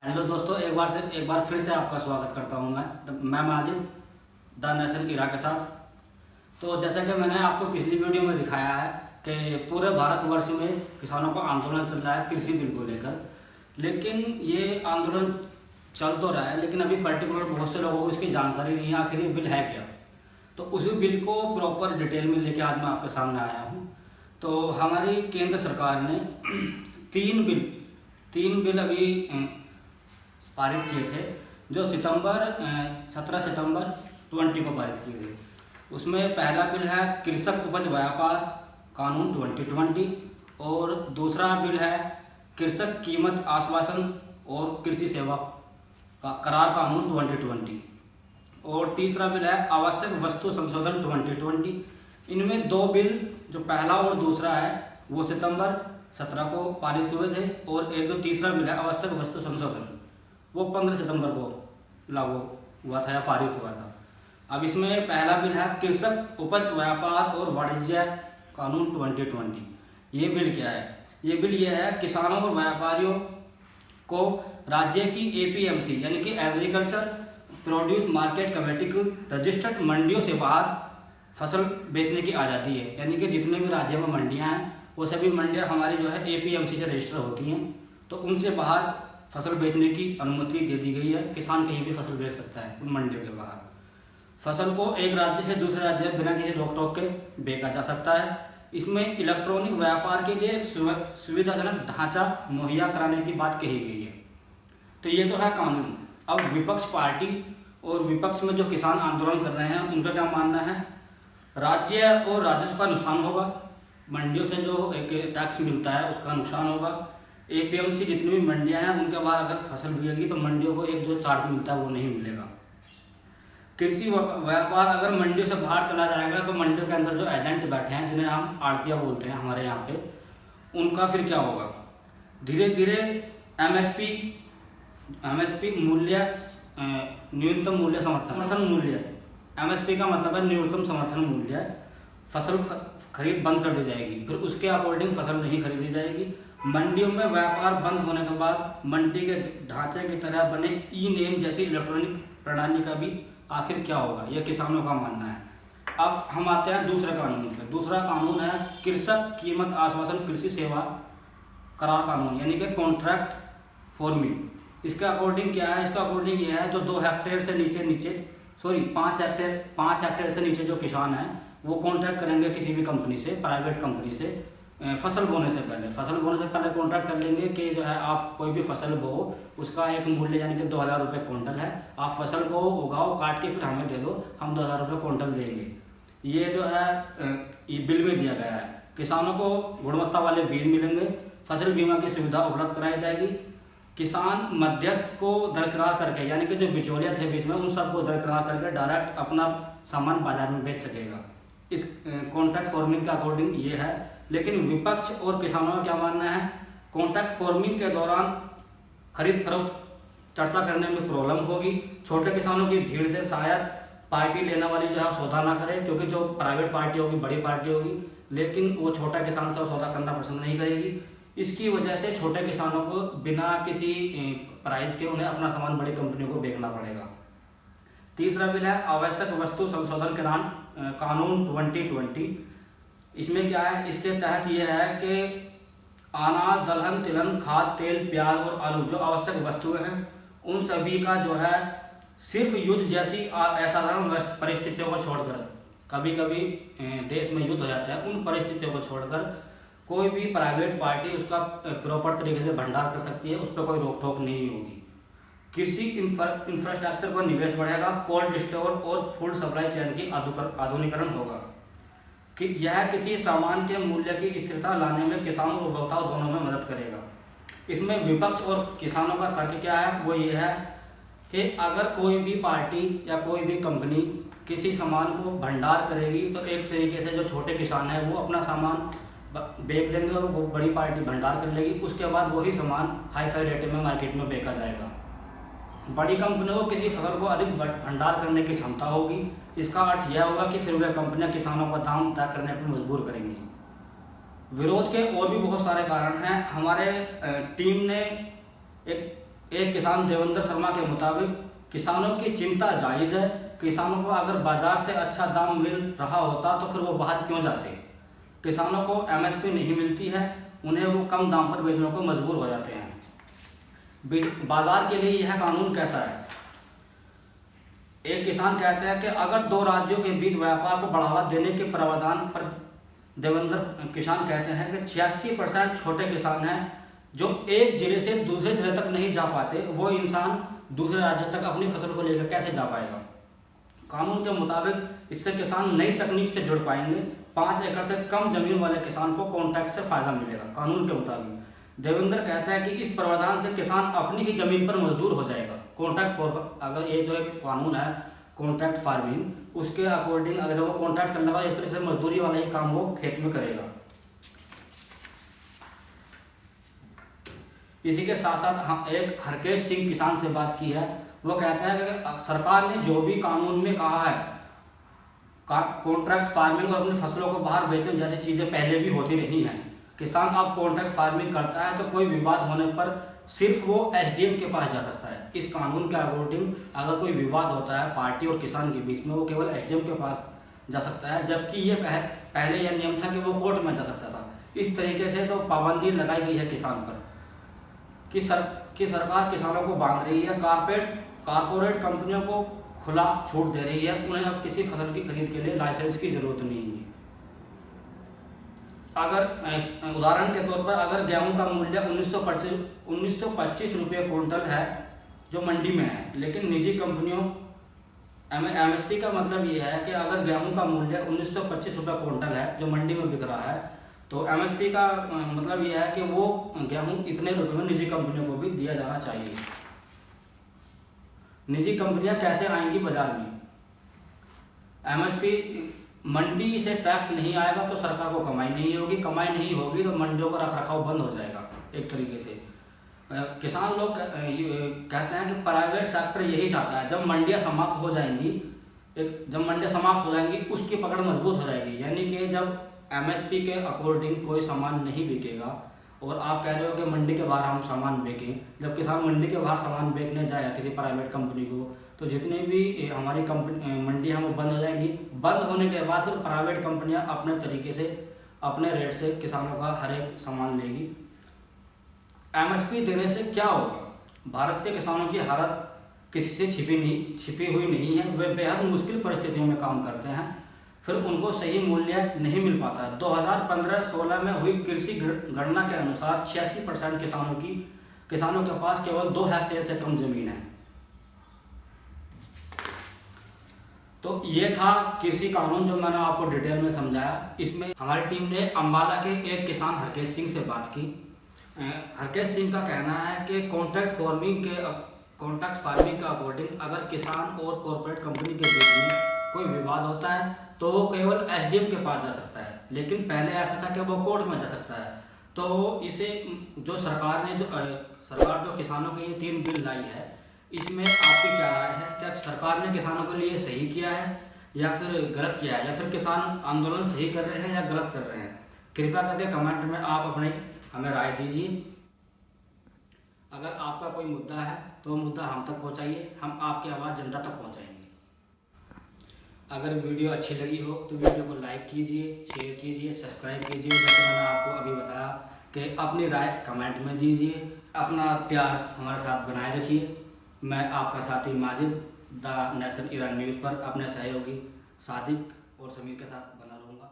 Hello दोस्तों, एक बार फिर से आपका स्वागत करता हूं मैं माजिद द नेशन इरा के साथ। तो जैसा कि मैंने आपको पिछली वीडियो में दिखाया है कि पूरे भारतवर्ष में किसानों का आंदोलन चल रहा है कृषि बिल को लेकर। लेकिन ये आंदोलन चल तो रहा है, लेकिन अभी पर्टिकुलर बहुत से लोगों को इसकी जानकारी नहीं है आखिर ये बिल है क्या। तो उसी बिल को प्रॉपर डिटेल में लेके आज मैं आपके सामने आया हूँ। तो हमारी केंद्र सरकार ने तीन बिल अभी पारित किए थे, जो 17 सितंबर 20 को पारित किए गए। उसमें पहला बिल है कृषक उपज व्यापार कानून 2020 और दूसरा बिल है कृषक कीमत आश्वासन और कृषि सेवा का करार कानून 2020 और तीसरा बिल है आवश्यक वस्तु संशोधन 2020। इनमें दो बिल, जो पहला और दूसरा है, वो सितंबर 17 को पारित हुए थे और एक जो तीसरा बिल है आवश्यक वस्तु संशोधन, वो 15 सितंबर को लागू हुआ था या पारित हुआ था। अब इसमें पहला बिल है कृषक उपज व्यापार और वाणिज्य कानून 2020। ये बिल क्या है? ये बिल ये है किसानों और व्यापारियों को राज्य की एपीएमसी यानी कि एग्रीकल्चर प्रोड्यूस मार्केट कमेटी की रजिस्टर्ड मंडियों से बाहर फसल बेचने की आज़ादी है। यानी कि जितने भी राज्य में मंडियां हैं वो सभी मंडियां हमारी जो है एपीएमसी से रजिस्टर होती हैं, तो उनसे बाहर फसल बेचने की अनुमति दे दी गई है। किसान कहीं भी फसल बेच सकता है उन मंडियों के बाहर। फसल को एक राज्य से दूसरे राज्य में बिना किसी रोक टोक के बेचा जा सकता है। इसमें इलेक्ट्रॉनिक व्यापार के लिए एक सुविधाजनक ढांचा मुहैया कराने की बात कही गई है। तो ये तो है कानून। अब विपक्ष पार्टी और विपक्ष में जो किसान आंदोलन कर रहे हैं उनका क्या मानना है? राज्य और राजस्व का नुकसान होगा, मंडियों से जो एक टैक्स मिलता है उसका नुकसान होगा। एपीएमसी जितनी भी मंडियां हैं उनके बाहर अगर फसल बिकेगी तो मंडियों को एक जो चार्ज मिलता है वो नहीं मिलेगा। कृषि व्यापार अगर मंडियों से बाहर चला जाएगा तो मंडियों के अंदर जो एजेंट बैठे हैं, जिन्हें हम आड़तिया बोलते हैं हमारे यहाँ पे, उनका फिर क्या होगा? धीरे धीरे एमएसपी मूल्य, न्यूनतम मूल्य समर्थन मूल्य, एमएसपी का मतलब है न्यूनतम समर्थन मूल्य, फसल खरीद बंद कर दी जाएगी। फिर उसके अकॉर्डिंग फसल नहीं खरीदी जाएगी। मंडियों में व्यापार बंद होने के बाद मंडी के ढांचे की तरह बने ई नेम जैसी इलेक्ट्रॉनिक प्रणाली का भी आखिर क्या होगा, यह किसानों का मानना है। अब हम आते हैं दूसरे कानून पर। दूसरा कानून है कृषक कीमत आश्वासन कृषि सेवा करार कानून, यानी कि कॉन्ट्रैक्ट फार्मिंग। इसके अकॉर्डिंग क्या है? इसका अकॉर्डिंग यह है जो 2 हेक्टेयर से पाँच हेक्टेयर से नीचे जो किसान हैं वो कॉन्ट्रैक्ट करेंगे किसी भी कंपनी से, प्राइवेट कंपनी से, फसल बोने से पहले कॉन्ट्रैक्ट कर लेंगे कि जो है आप कोई भी फसल बो, उसका एक मूल्य यानी कि 2000 रुपये क्विंटल है, आप फसल को उगाओ, काट के फिर हमें दे दो, हम 2000 रुपये क्विंटल देंगे। ये जो है ये बिल में दिया गया है। किसानों को गुणवत्ता वाले बीज मिलेंगे, फसल बीमा की सुविधा उपलब्ध कराई जाएगी। किसान मध्यस्थ को दरकिनार करके, यानी कि जो बिचौलिया थे बीच में, उन सबको दरकिनार करके डायरेक्ट अपना सामान बाजार में बेच सकेगा। इस कॉन्ट्रैक्ट फार्मिंग के अकॉर्डिंग ये है। लेकिन विपक्ष और किसानों का क्या मानना है? कॉन्ट्रैक्ट फार्मिंग के दौरान खरीद फरोख्त चर्चा करने में प्रॉब्लम होगी। छोटे किसानों की भीड़ से शायद पार्टी लेने वाली जो है सौदा ना करे, क्योंकि जो प्राइवेट पार्टी होगी, बड़ी पार्टी होगी, लेकिन वो छोटा किसान से सौदा करना पसंद नहीं करेगी। इसकी वजह से छोटे किसानों को बिना किसी प्राइस के उन्हें अपना सामान बड़ी कंपनियों को बेचना पड़ेगा। तीसरा बिल है आवश्यक वस्तु संशोधन कानून 2020। इसमें क्या है? इसके तहत यह है कि अनाज, दलहन, तिलहन, खाद, तेल, प्याज और आलू जो आवश्यक वस्तुएं हैं उन सभी का जो है सिर्फ युद्ध जैसी असाधारण परिस्थितियों को छोड़कर, कभी कभी देश में युद्ध हो जाते हैं, उन परिस्थितियों को छोड़कर कोई भी प्राइवेट पार्टी उसका प्रॉपर तरीके से भंडार कर सकती है, उस पर कोई रोक टोक नहीं होगी। कृषि इंफ्रास्ट्रक्चर पर निवेश बढ़ेगा, कोल्ड स्टोर और फूड सप्लाई चेन की आधुनिकीकरण होगा। कि यह किसी सामान के मूल्य की स्थिरता लाने में किसानों और उपभोक्ताओं दोनों में मदद करेगा। इसमें विपक्ष और किसानों का तर्क क्या है? वो ये है कि अगर कोई भी पार्टी या कोई भी कंपनी किसी सामान को भंडार करेगी तो एक तरीके से जो छोटे किसान हैं वो अपना सामान बेच देंगे और वो बड़ी पार्टी भंडार कर लेगी। उसके बाद वही सामान हाई फाई रेट में मार्केट में बेचा जाएगा। बड़ी कंपनियों को किसी फसल को अधिक भंडार करने की क्षमता होगी। इसका अर्थ यह होगा कि फिर वह कंपनियां किसानों का दाम तय करने पर मजबूर करेंगी। विरोध के और भी बहुत सारे कारण हैं। हमारे टीम ने एक एक किसान देवेंद्र शर्मा के मुताबिक किसानों की चिंता जायज़ है। किसानों को अगर बाजार से अच्छा दाम मिल रहा होता तो फिर वो बाहर क्यों जाते। किसानों को एमएसपी नहीं मिलती है, उन्हें वो कम दाम पर बेचने को मजबूर हो जाते हैं। बाजार के लिए यह कानून कैसा है। एक किसान कहते हैं कि अगर दो राज्यों के बीच व्यापार को बढ़ावा देने के प्रावधान पर देवेंद्र किसान कहते हैं कि 86% छोटे किसान हैं जो एक जिले से दूसरे जिले तक नहीं जा पाते, वो इंसान दूसरे राज्य तक अपनी फसल को लेकर कैसे जा पाएगा। कानून के मुताबिक इससे किसान नई तकनीक से जुड़ पाएंगे। 5 एकड़ से कम जमीन वाले किसान को कॉन्ट्रैक्ट से फायदा मिलेगा। कानून के मुताबिक देवेंद्र कहता है कि इस प्रावधान से किसान अपनी ही जमीन पर मजदूर हो जाएगा। कॉन्ट्रैक्ट फॉर अगर ये जो एक कानून है कॉन्ट्रैक्ट फार्मिंग, उसके अकॉर्डिंग अगर वो कॉन्ट्रैक्ट कर लगा इस तरह से मजदूरी वाला ही काम वो खेत में करेगा। इसी के साथ साथ हम एक हरकेश सिंह किसान से बात की है। वो कहते हैं कि सरकार ने जो भी कानून में कहा है कॉन्ट्रैक्ट फार्मिंग और अपनी फसलों को बाहर बेचने जैसी चीज़ें पहले भी होती रही हैं। किसान अब कॉन्ट्रैक्ट फार्मिंग करता है तो कोई विवाद होने पर सिर्फ वो एसडीएम के पास जा सकता है। इस कानून के अकॉर्डिंग अगर कोई विवाद होता है पार्टी और किसान के बीच में, वो केवल एसडीएम के पास जा सकता है, जबकि ये पहले यह नियम था कि वो कोर्ट में जा सकता था। इस तरीके से तो पाबंदी लगाई गई है किसान पर कि सरकार किसानों को बांध रही है, कारपोरेट कंपनियों को खुला छूट दे रही है। उन्हें अब किसी फसल की खरीद के लिए लाइसेंस की जरूरत नहीं है। अगर उदाहरण के तौर पर अगर गेहूं का मूल्य 1925 रुपये क्विंटल है जो मंडी में है, लेकिन निजी कंपनियों एमएसपी का मतलब ये है कि अगर गेहूं का मूल्य 1925 रुपये क्विंटल है जो मंडी में बिक रहा है, तो एमएसपी का मतलब ये है कि वो गेहूं इतने रुपए में निजी कंपनियों को भी दिया जाना चाहिए। निजी कंपनियां कैसे आएंगी बाजार में। एमएसपी मंडी से टैक्स नहीं आएगा तो सरकार को कमाई नहीं होगी, कमाई नहीं होगी तो मंडियों का रखरखाव बंद हो जाएगा। एक तरीके से किसान लोग कहते हैं कि प्राइवेट सेक्टर यही चाहता है जब मंडियां समाप्त हो जाएंगी उसकी पकड़ मजबूत हो जाएगी। यानी कि जब एमएसपी के अकॉर्डिंग कोई सामान नहीं बिकेगा और आप कह रहे हो कि मंडी के बाहर हम सामान बेचें, जब किसान मंडी के बाहर सामान बेचने जाएगा किसी प्राइवेट कंपनी को, तो जितने भी हमारी मंडियाँ हैं वो बंद हो जाएंगी। बंद होने के बाद फिर प्राइवेट कंपनियां अपने तरीके से अपने रेट से किसानों का हर एक सामान लेगी। एमएसपी देने से क्या होगा। भारत के किसानों की हालत किसी से छिपी हुई नहीं है। वे बेहद मुश्किल परिस्थितियों में काम करते हैं, फिर उनको सही मूल्य नहीं मिल पाता। 2015-16 में हुई कृषि गणना के अनुसार 86% किसानों के पास केवल 2 हेक्टेयर से कम जमीन है। तो ये था कृषि कानून जो मैंने आपको डिटेल में समझाया। इसमें हमारी टीम ने अम्बाला के एक किसान हरकेश सिंह से बात की। हरकेश सिंह का कहना है कि कॉन्ट्रैक्ट फार्मिंग के अकॉर्डिंग अगर किसान और कॉर्पोरेट कंपनी के बीच में कोई विवाद होता है तो वो केवल एसडीएम के पास जा सकता है, लेकिन पहले ऐसा था कि वो कोर्ट में जा सकता है। तो इसे जो सरकार जो किसानों के ये 3 बिल लाई है, इसमें आपकी क्या राय है। क्या सरकार ने किसानों के लिए सही किया है या फिर गलत किया है, या फिर किसान आंदोलन सही कर रहे हैं या गलत कर रहे हैं। कृपया करके कमेंट में आप हमें राय दीजिए। अगर आपका कोई मुद्दा है तो वो मुद्दा हम तक पहुंचाइए, हम आपकी आवाज़ जनता तक पहुंचाएंगे। अगर वीडियो अच्छी लगी हो तो वीडियो को लाइक कीजिए, शेयर कीजिए, सब्सक्राइब कीजिए। जैसे मैंने आपको अभी बताया कि अपनी राय कमेंट में दीजिए। अपना प्यार हमारे साथ बनाए रखिए। मैं आपका साथी Majid the nation Iran news पर अपने सहयोगी सादिक और समीर के साथ बना रहूँगा।